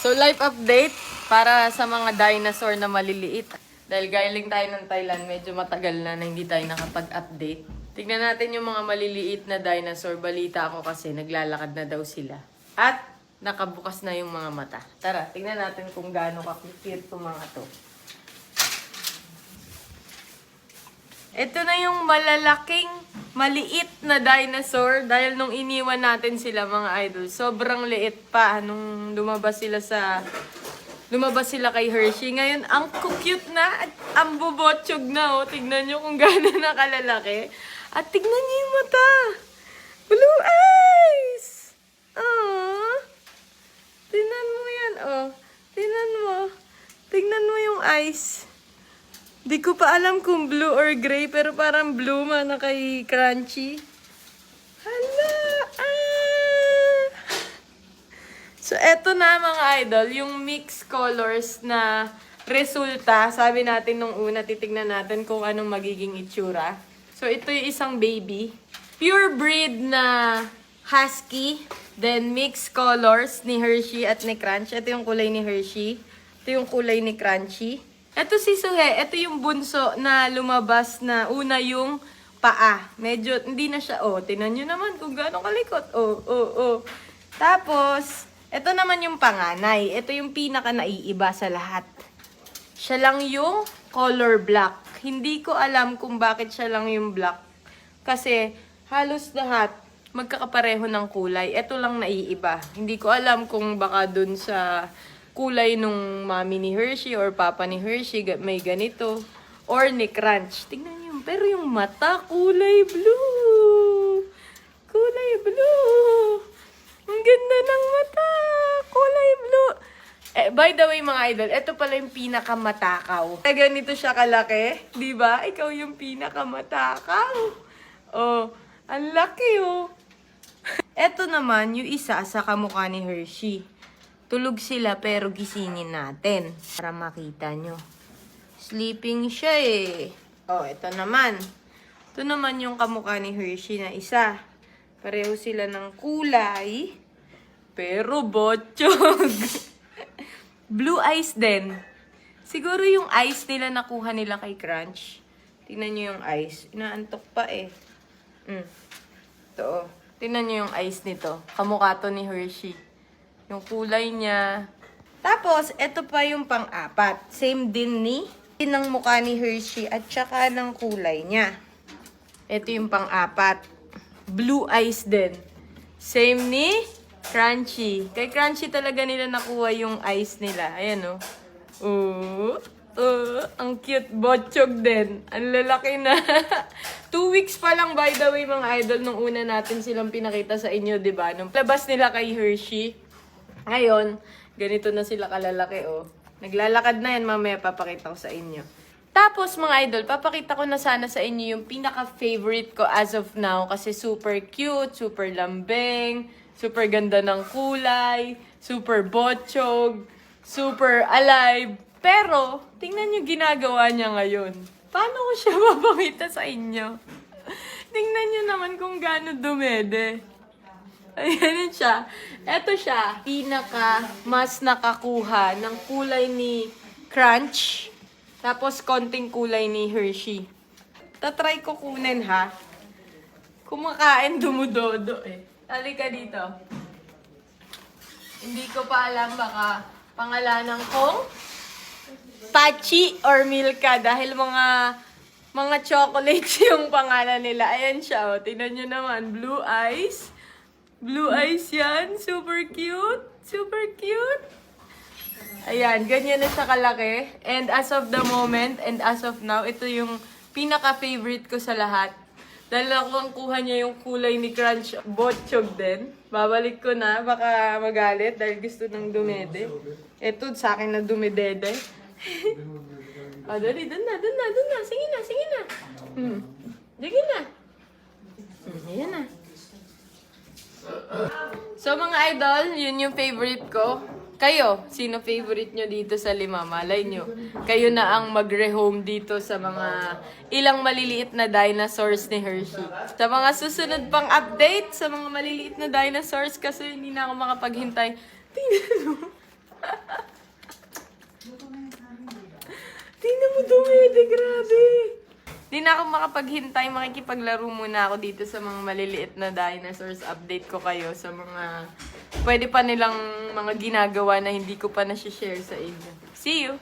So, life update para sa mga dinosaur na maliliit. Dahil galing tayo ng Thailand, medyo matagal na hindi tayo nakapag-update. Tignan natin yung mga maliliit na dinosaur. Balita ako kasi naglalakad na daw sila. At nakabukas na yung mga mata. Tara, tignan natin kung gaano ka-cute itong mga to. Ito na yung malalaking, maliit na dinosaur dahil nung iniwan natin sila mga idol, sobrang liit pa nung lumabas sila kay Hershey. Ngayon, ang cute na at ang bubotsyog na. Oh. Tignan nyo kung gaano nakalalaki. At tignan nyo yung mata. Blue eyes! Aww. Tignan mo yan, oh. Tignan mo. Tignan mo yung eyes. Di ko pa alam kung blue or gray, pero parang blue man na kay Crunchy. Hala! Ah! So, eto na mga idol, yung mixed colors na resulta. Sabi natin nung una, titignan natin kung anong magiging itsura. So, ito yung isang baby. Pure breed na husky. Then, mixed colors ni Hershey at ni Crunch. Ito yung kulay ni Hershey. Ito yung kulay ni Crunchy. Ito si Suhe, ito yung bunso na lumabas na una yung paa. Medyo, hindi na siya, tinan nyo naman kung gaano kalikot. Tapos, ito naman yung panganay. Ito yung pinaka naiiba sa lahat. Siya lang yung color black. Hindi ko alam kung bakit siya lang yung black. Kasi, halos lahat magkakapareho ng kulay. Ito lang naiiba. Hindi ko alam kung baka dun sa kulay nung mami ni Hershey or papa ni Hershey may ganito. Or ni Crunch. Tingnan nyo. Pero yung mata, kulay blue. Kulay blue. Ang ganda ng mata. Kulay blue. By the way mga idol, ito pala yung pinakamatakaw. Ganito siya kalaki. Diba? Ikaw yung pinakamatakaw. Ang laki Ito naman yung isa sa kamukha ni Hershey. Tulog sila pero gisingin natin para makita nyo. Sleeping siya ito naman. Ito naman yung kamukha ni Hershey na isa. Pareho sila ng kulay. Pero botsyog. Blue eyes din. Siguro yung eyes nila nakuha nila kay Crunch. Tingnan nyo yung eyes. Inaantok pa Ito Tingnan nyo yung eyes nito. Kamukha to ni Hershey. Yung kulay niya. Tapos, ito pa yung pang-apat. Same din ng mukha ni Hershey at saka ng kulay niya. Ito yung pang-apat. Blue eyes din. Same ni Crunchy. Kay Crunchy talaga nila nakuha yung eyes nila. Ayan ang cute. Botsyog din. Ang lalaki na. 2 weeks pa lang by the way mga idol nung una natin silang pinakita sa inyo, diba? Nung labas nila kay Hershey. Ngayon, ganito na sila kalalaki, Naglalakad na yan, mamaya papakita ko sa inyo. Tapos, mga idol, papakita ko na sana sa inyo yung pinaka-favorite ko as of now kasi super cute, super lambing, super ganda ng kulay, super botsyog, super alive. Pero, tingnan nyo ginagawa niya ngayon. Paano ko siya mapakita sa inyo? Tingnan nyo naman kung gaano dumede. Ayan siya. Ito siya, mas nakakuha ng kulay ni Crunch. Tapos, konting kulay ni Hershey. Tatry ko kunin, ha? Kumakain dumudodo, Halika dito. Hindi ko pa alam, baka pangalanan kong Pachi or Milka. Dahil mga chocolates yung pangalan nila. Ayan siya, Tingnan nyo naman. Blue eyes. Blue eyes yan. Super cute. Super cute. Ayan, ganyan na siya kalaki. And as of the moment, and as of now, ito yung pinaka-favorite ko sa lahat. Dahil ako ang kuha niya yung kulay ni Crunch, botsyog din. Babalik ko na, baka magalit dahil gusto ng dumede. Ito, sa akin na dumedede. Dali, dun na. Sige na. Sige na. Ayan na. So mga idol, yun yung favorite ko. Kayo, sino favorite nyo dito sa 5? Malay nyo. Kayo na ang magre-home dito sa mga ilang maliliit na dinosaurs ni Hershey. Sa mga susunod pang update sa mga maliliit na dinosaurs kasi hindi na ako makapaghintay. Tingnan mo. Tingnan mo dumede, grabe. Di na ako makapaghintay, makikipaglaro muna ako dito sa mga maliliit na dinosaurs. Update ko kayo sa mga pwede pa nilang mga ginagawa na hindi ko pa na-share sa inyo. See you!